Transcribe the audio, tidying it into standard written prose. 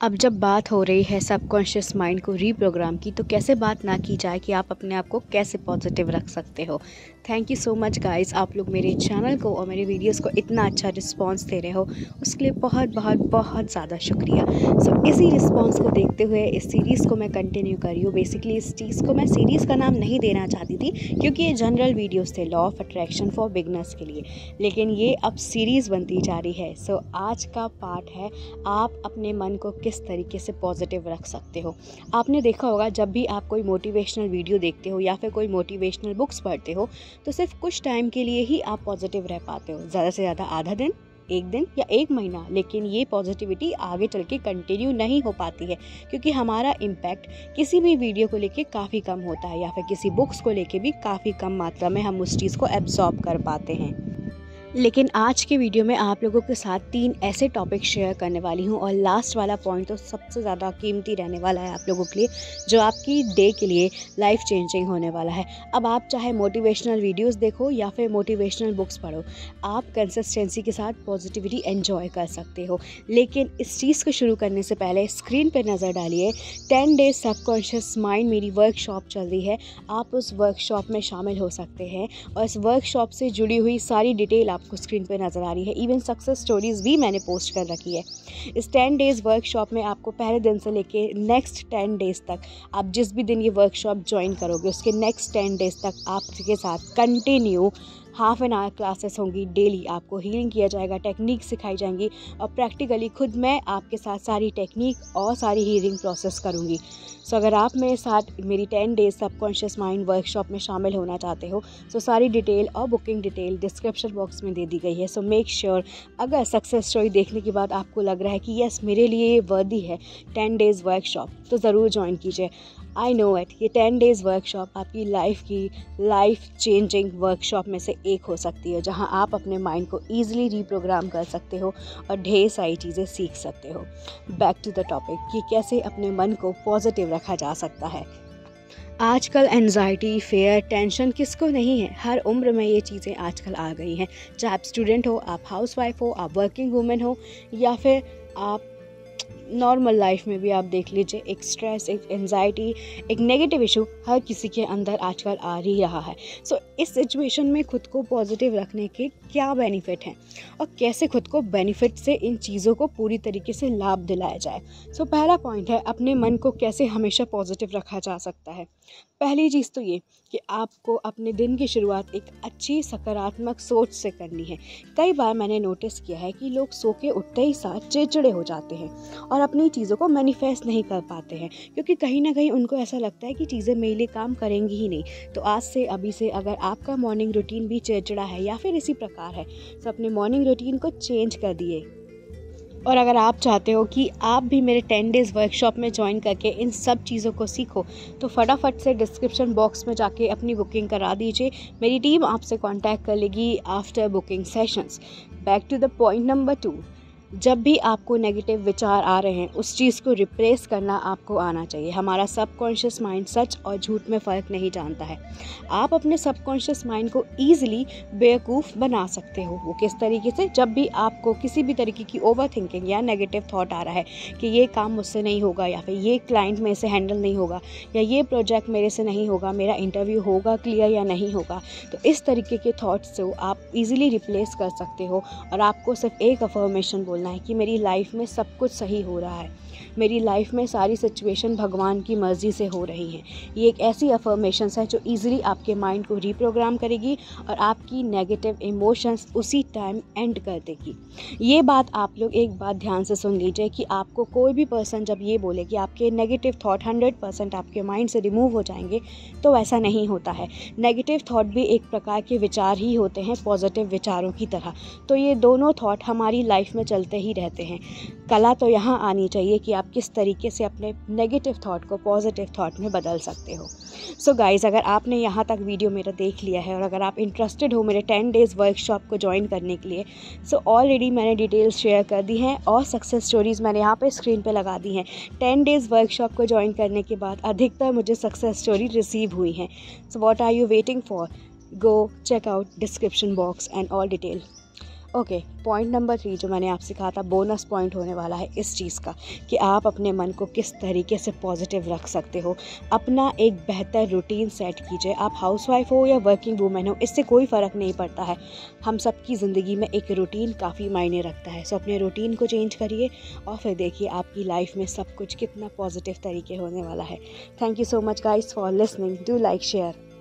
अब जब बात हो रही है सबकॉन्शियस माइंड को रीप्रोग्राम की, तो कैसे बात ना की जाए कि आप अपने आप को कैसे पॉजिटिव रख सकते हो। Thank you so much guys, आप लोग मेरे चैनल को और मेरे वीडियोस को इतना अच्छा रिस्पांस दे रहे हो, उसके लिए बहुत बहुत बहुत ज़्यादा शुक्रिया। सो इसी रिस्पांस को देखते हुए इस सीरीज़ को मैं कंटिन्यू कर रही हूँ। बेसिकली इस चीज़ को मैं सीरीज़ का नाम नहीं देना चाहती थी, क्योंकि ये जनरल वीडियोज़ थे law of attraction for beginners के लिए, लेकिन ये अब सीरीज़ बनती जा रही है। सो आज का पार्ट है आप अपने मन को किस तरीके से पॉजिटिव रख सकते हो। आपने देखा होगा, जब भी आप कोई मोटिवेशनल वीडियो देखते हो या फिर कोई मोटिवेशनल बुक्स पढ़ते हो, तो सिर्फ कुछ टाइम के लिए ही आप पॉजिटिव रह पाते हो, ज़्यादा से ज़्यादा आधा दिन, एक दिन या एक महीना। लेकिन ये पॉजिटिविटी आगे चल के कंटिन्यू नहीं हो पाती है, क्योंकि हमारा इम्पैक्ट किसी भी वीडियो को लेके काफ़ी कम होता है, या फिर किसी बुक्स को लेके भी काफ़ी कम मात्रा में हम उस चीज़ को एब्जॉर्ब कर पाते हैं। लेकिन आज के वीडियो में आप लोगों के साथ 3 ऐसे टॉपिक शेयर करने वाली हूँ, और लास्ट वाला पॉइंट तो सबसे ज़्यादा कीमती रहने वाला है आप लोगों के लिए, जो आपकी डे के लिए लाइफ चेंजिंग होने वाला है। अब आप चाहे मोटिवेशनल वीडियोस देखो या फिर मोटिवेशनल बुक्स पढ़ो, आप कंसिस्टेंसी के साथ पॉजिटिविटी एंजॉय कर सकते हो। लेकिन इस चीज़ को शुरू करने से पहले स्क्रीन पर नज़र डालिए, 10 डेज सबकॉन्शियस माइंड मेरी वर्कशॉप चल रही है। आप उस वर्कशॉप में शामिल हो सकते हैं, और इस वर्कशॉप से जुड़ी हुई सारी डिटेल आपको स्क्रीन पे नज़र आ रही है। इवन सक्सेस स्टोरीज़ भी मैंने पोस्ट कर रखी है। इस 10 डेज़ वर्कशॉप में आपको पहले दिन से लेके नेक्स्ट 10 डेज़ तक, आप जिस भी दिन ये वर्कशॉप ज्वाइन करोगे उसके नेक्स्ट 10 डेज़ तक आपके साथ continue half an hour classes होंगी। डेली आपको हीलिंग किया जाएगा, टेक्निक सिखाई जाएंगी, और प्रैक्टिकली खुद मैं आपके साथ सारी टेक्निक और सारी हीलिंग प्रोसेस करूँगी। सो अगर आप मेरे साथ मेरी 10 डेज सबकॉन्शियस माइंड वर्कशॉप में शामिल होना चाहते हो, तो सारी डिटेल और बुकिंग डिटेल डिस्क्रिप्शन बॉक्स में दे दी गई है। सो मेक श्योर, अगर सक्सेस स्टोरी देखने के बाद आपको लग रहा है कि यस मेरे लिए ये वर्दी है 10 डेज़ वर्कशॉप, तो ज़रूर ज्वाइन कीजिए। आई नो इट, ये 10 डेज़ वर्कशॉप आपकी लाइफ चेंजिंग वर्कशॉप में से एक हो सकती है, जहां आप अपने माइंड को ईजिली रीप्रोग्राम कर सकते हो और ढेर सारी चीज़ें सीख सकते हो। बैक टू द टॉपिक कि कैसे अपने मन को पॉजिटिव रखा जा सकता है। आजकल एंजाइटी, फेयर, टेंशन किसको नहीं है। हर उम्र में ये चीज़ें आजकल आ गई हैं, चाहे आप स्टूडेंट हो, आप हाउसवाइफ हो, आप वर्किंग वूमेन हो, या फिर आप नॉर्मल लाइफ में भी आप देख लीजिए, एक स्ट्रेस, एक एंजाइटी, एक नेगेटिव इशू हर किसी के अंदर आजकल आ ही रहा है। सो इस सिचुएशन में खुद को पॉजिटिव रखने के क्या बेनिफिट हैं, और कैसे खुद को बेनिफिट से इन चीज़ों को पूरी तरीके से लाभ दिलाया जाए। सो पहला पॉइंट है, अपने मन को कैसे हमेशा पॉजिटिव रखा जा सकता है। पहली चीज़ तो ये कि आपको अपने दिन की शुरुआत एक अच्छी सकारात्मक सोच से करनी है। कई बार मैंने नोटिस किया है कि लोग सो के उठते ही साथ चिड़चिड़े हो जाते हैं और अपनी चीज़ों को मैनिफेस्ट नहीं कर पाते हैं, क्योंकि कहीं ना कहीं उनको ऐसा लगता है कि चीज़ें मेरे लिए काम करेंगी ही नहीं। तो आज से, अभी से, अगर आपका मॉर्निंग रूटीन भी चिड़चिड़ा है या फिर इसी प्रकार है, तो अपने मॉर्निंग रूटीन को चेंज कर दिए। और अगर आप चाहते हो कि आप भी मेरे 10 डेज़ वर्कशॉप में ज्वाइन करके इन सब चीज़ों को सीखो, तो फटाफट से डिस्क्रिप्शन बॉक्स में जाके अपनी बुकिंग करा दीजिए। मेरी टीम आपसे कांटेक्ट कर लेगी after booking sessions. Back to the point number 2, जब भी आपको नेगेटिव विचार आ रहे हैं, उस चीज़ को रिप्लेस करना आपको आना चाहिए। हमारा सबकॉन्शियस माइंड सच और झूठ में फ़र्क नहीं जानता है। आप अपने सबकॉन्शियस माइंड को ईजिली बेवकूफ़ बना सकते हो। वो किस तरीके से? जब भी आपको किसी भी तरीके की ओवर थिंकिंग या नेगेटिव थॉट आ रहा है कि ये काम मुझसे नहीं होगा, या फिर ये क्लाइंट मेरे से हैंडल नहीं होगा, या ये प्रोजेक्ट मेरे से नहीं होगा, मेरा इंटरव्यू होगा क्लियर या नहीं होगा, तो इस तरीके के थॉट्स से आप ईजिली रिप्लेस कर सकते हो। और आपको सिर्फ एक अफर्मेशन बोलना है कि मेरी लाइफ में सब कुछ सही हो रहा है, मेरी लाइफ में सारी सिचुएशन भगवान की मर्ज़ी से हो रही हैं। ये एक ऐसी अफर्मेशंस है जो इजीली आपके माइंड को रीप्रोग्राम करेगी और आपकी नेगेटिव इमोशंस उसी टाइम एंड कर देगी। ये बात आप लोग एक बात ध्यान से सुन लीजिए कि आपको कोई भी पर्सन जब ये बोले कि आपके नेगेटिव थॉट 100% आपके माइंड से रिमूव हो जाएंगे, तो ऐसा नहीं होता है। नेगेटिव थॉट भी एक प्रकार के विचार ही होते हैं, पॉजिटिव विचारों की तरह। तो ये दोनों थॉट हमारी लाइफ में चलते ही रहते हैं। कला तो यहाँ आनी चाहिए कि आप किस तरीके से अपने नेगेटिव थॉट को पॉजिटिव थॉट में बदल सकते हो। सो गाइज़, अगर आपने यहाँ तक वीडियो मेरा देख लिया है और अगर आप इंटरेस्टेड हो मेरे 10 डेज़ वर्कशॉप को ज्वाइन करने के लिए, सो ऑलरेडी मैंने डिटेल्स शेयर कर दी हैं और सक्सेस स्टोरीज़ मैंने यहाँ पे स्क्रीन पे लगा दी हैं। 10 डेज़ वर्कशॉप को ज्वाइन करने के बाद अधिकतर मुझे सक्सेस स्टोरी रिसीव हुई हैं। So what are you waiting for? Go check out description box and all detail. Okay, point number 3 जो मैंने आपसे कहा था, बोनस पॉइंट होने वाला है इस चीज़ का कि आप अपने मन को किस तरीके से पॉजिटिव रख सकते हो। अपना एक बेहतर रूटीन सेट कीजिए। आप हाउसवाइफ हो या वर्किंग वूमेन हो, इससे कोई फ़र्क नहीं पड़ता है। हम सबकी ज़िंदगी में एक रूटीन काफ़ी मायने रखता है। सो अपने रूटीन को चेंज करिए और फिर देखिए आपकी लाइफ में सब कुछ कितना पॉजिटिव तरीके होने वाला है। Thank you so much guys for listening. Do like, share.